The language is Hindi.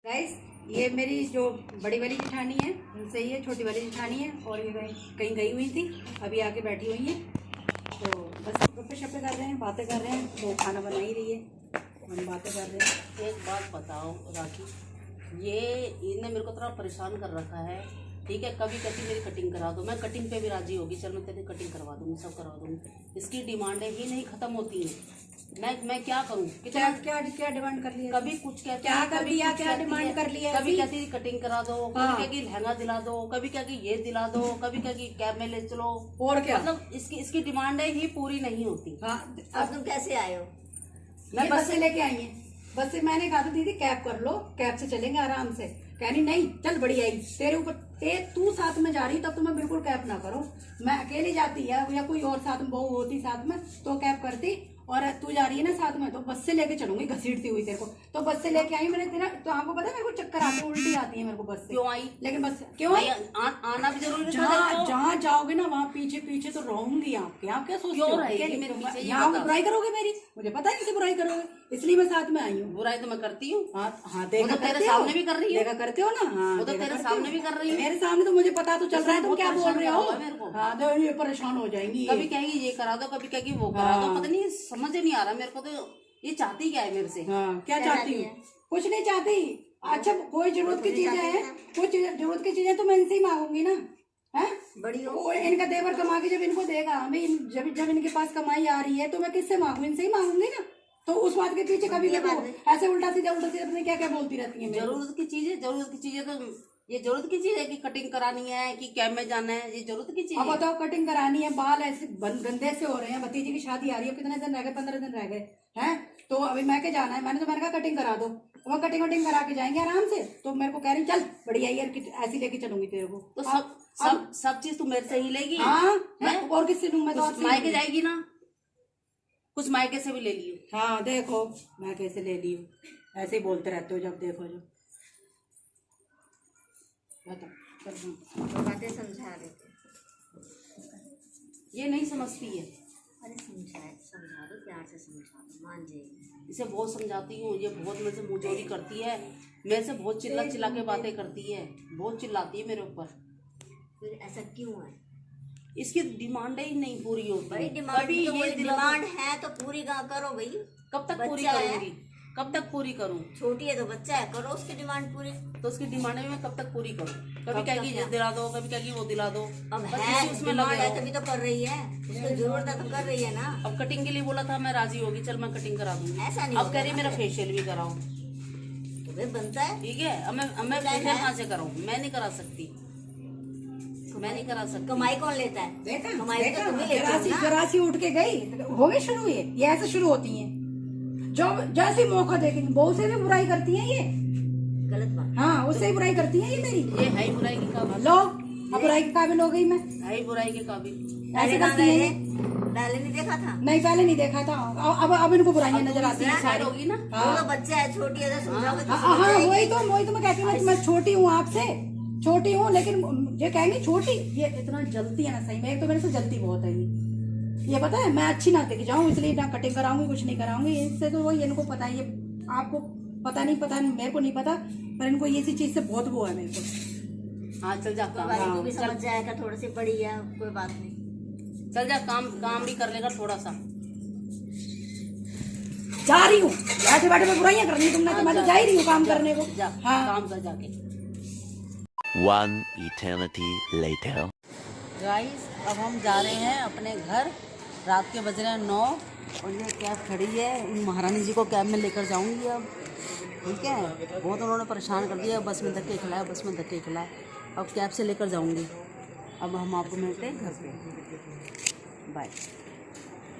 गाइस, ये मेरी जो बड़ी वाली जेठानी है उनसे ही है, छोटी वाली जेठानी है और ये कहीं गई हुई थी, अभी आके बैठी हुई है। तो बस गप्पे शप्पे कर रहे हैं, बातें कर रहे हैं। वो खाना बना ही रही है, हम बातें कर रहे हैं। एक बात बताओ राखी, ये इन्हें मेरे को थोड़ा परेशान कर रखा है। ठीक है, कभी कहती मेरी कटिंग करा दो, मैं कटिंग पे भी राजी होगी, चल मैं तेरी कटिंग करवा दूंगी, सब करवा दूंगी। इसकी डिमांडें ही नहीं खत्म होती हैं। मैं क्या करूँ? क्या क्या क्या डिमांड कर लिया? कभी कुछ कहती क्या है, कर कभी दिया, कुछ क्या कहती डिमांड है, कर लिया? कभी कहती है कटिंग करा दो, हाँ। कभी कहेगी लहंगा दिला दो, कभी कहेगी ये दिला दो, कभी कहेगी कैब में ले चलो। और क्या मतलब इसकी डिमांडें ही पूरी नहीं होती। हाँ, अब तुम कैसे आए हो? मैं बस से लेके आई है। बस से मैंने कहा था दीदी कैब कर लो, कैब से चलेंगे आराम से। कहनी नहीं चल बढ़िया आई तेरे ऊपर, तू साथ में जा रही तब तो मैं बिल्कुल कैब ना करूं। मैं अकेली जाती है या कोई और साथ में बहू होती साथ में तो कैब करती, और तू जा रही है ना साथ में तो बस से लेके चलूंगी, घसीटती हुई तेरे को। तो बस से लेके आई मैंने तेरा। तो आपको पता है मेरे को चक्कर आते, उल्टी आती है मेरे को बस से। क्यों आई? लेकिन बस क्यों आई? आना भी जरूरी था। जहाँ जाओगे ना वहाँ पीछे पीछे तो रहूंगी आपके। आप क्या सोचते हो? यहाँ बुराई करोगे मेरी? मुझे पता है किसी बुराई करोगे, इसलिए मैं साथ में आई हूँ। बुराई तो मैं करती हूँ। हाँ देखा, तेरे सामने भी कर रही है। देखा करते हो ना? हाँ, वो तो तेरे सामने भी कर रही है। मेरे सामने तो मुझे पता तो चल रहा है तुम क्या बोल रहे हो। मेरे को हाँ तो ये परेशान हो जाएंगी। कभी कहेगी ये करा दो, कभी कहेगी वो करा दो। पता नहीं, समझ नहीं आ रहा मेरे को तो ये चाहती क्या है मेरे से। हाँ, क्या चाहती हूँ? कुछ नहीं चाहती। अच्छा कोई जरूरत की चीजें है, कुछ जरूरत की चीजें तो मैं इनसे ही मांगूंगी ना। है बड़ी हो, इनका देवर कमा के जब इनको देगा, हमें जब इनके पास कमाई आ रही है तो मैं किससे मांगू? इनसे ही मांगूंगी ना। तो उस बात के पीछे कभी ऐसे उल्टा सीधा अपने क्या क्या बोलती रहती है। जरूरत की चीजें तो ये जरूरत की चीज है कि कटिंग करानी है कि कैब में जाना है, ये जरूरत की चीज है। अब बताओ, कटिंग करानी है, बाल ऐसे गंदे से हो रहे हैं, भतीजी की शादी आ रही है, कितने दिन रह गए? 15 दिन रह गए हैं। तो अभी मैं के जाना है, मैंने कहा कटिंग करा दो। वो कटिंग वटिंग करा के जाएंगे आराम से। तो मेरे को कह रही चल बढ़िया यार, ऐसी लेके चलूंगी तेरे को। तो सब चीज तू मेरे से ही लेगी? हाँ, और किससे लूं? मैं तो मायके जाएगी ना, कुछ मायके से भी ले लियो। हाँ देखो मैं कैसे ले ली हूँ, ऐसे ही बोलते रहते हो जब देखो जो। बातें समझा रहे थे। ये नहीं समझती है। अरे समझा दो, प्यार से समझा दो, मान जाएगी। इसे बहुत समझाती हूँ, ये बहुत मेरे से मुंहजोरी करती है, मेरे से बहुत चिल्ला के बातें करती है, बहुत चिल्लाती है मेरे ऊपर। फिर ऐसा क्यों है? इसकी डिमांड ही नहीं पूरी होती। भाई डिमांड है तो पूरी करो भाई। कब तक पूरी करूंगी? कब तक पूरी करूं? छोटी है तो बच्चा है, करो उसकी डिमांड पूरी। तो उसकी डिमांड में मैं कब तक पूरी करूं? कभी कहेगी ये दिला दो, कभी कहेगी वो दिला दो। अब है उसमें डिमांड है तभी तो कर रही है, उसको जरूरत है तो कर रही है ना। अब कटिंग के लिए बोला था, मैं राजी होगी, चल मैं कटिंग करा दूंगी। ऐसा नहीं, अब कह रही मेरा फेशियल भी कराओ। तो बनता है। ठीक है, अब मैं फेशियल कहाँ से कराऊं? मैं नहीं करा सकती, मैं नहीं करा सकती। कमाई कौन लेता है? जरासी उठ के गई हो गई शुरू। ये ऐसे शुरू होती हैं, जो जैसे मौका देखेंगे बहू से भी बुराई करती हैं ये। गलत बात। हाँ, उससे ही बुराई करती है ये मेरी। ये है ही बुराई के काबिल। लो अब बुराई के काबिल हो गई मैं। है ही बुराई के काबिल। ऐसे करती है ये। पहले नहीं देखा था? नहीं पहले नहीं देखा था। अब इनको बुराइयां नजर आती है सारी। होगी ना। वो तो बच्चा है, छोटी है तो समझाओगे तो हाँ, वही तो मैं कहती हूँ, मैं छोटी हूँ आपसे, छोटी हूँ, लेकिन ये कहेंगे छोटी, ये इतना जलती है ना सही में। एक तो मेरे से जलती बहुत है ये पता है। मैं अच्छी ना दिख जाऊँ इसलिए ना कटिंग कराऊंगी, कुछ नहीं कराऊंगी। इससे तो वही इनको पता है, ये आपको पता नहीं, मेरे को नहीं पता, पर इनको ये सी चीज से बहुत वो है मेरे को। हाँ चल जा, को भी समझ जाएगा, थोड़ी सी बड़ी है, कोई बात नहीं। चल जा, काम भी कर लेगा थोड़ा सा। जा रही हूँ, बैठे बैठे में बुराइयां करनी है तुमने, तो मैं तो जा ही रही हूँ काम करने को। हाँ काम कर जाके। One eternity later. गाइस, अब हम जा रहे हैं अपने घर। रात के बज रहे हैं 9 और ये कैब खड़ी है। इन महारानी जी को कैब में लेकर जाऊंगी अब। ठीक है, बहुत उन्होंने परेशान कर दिया, बस में धक्के खिलाए। अब कैब से लेकर जाऊंगी। अब हम आपको मिलते हैं घर पे। बाय।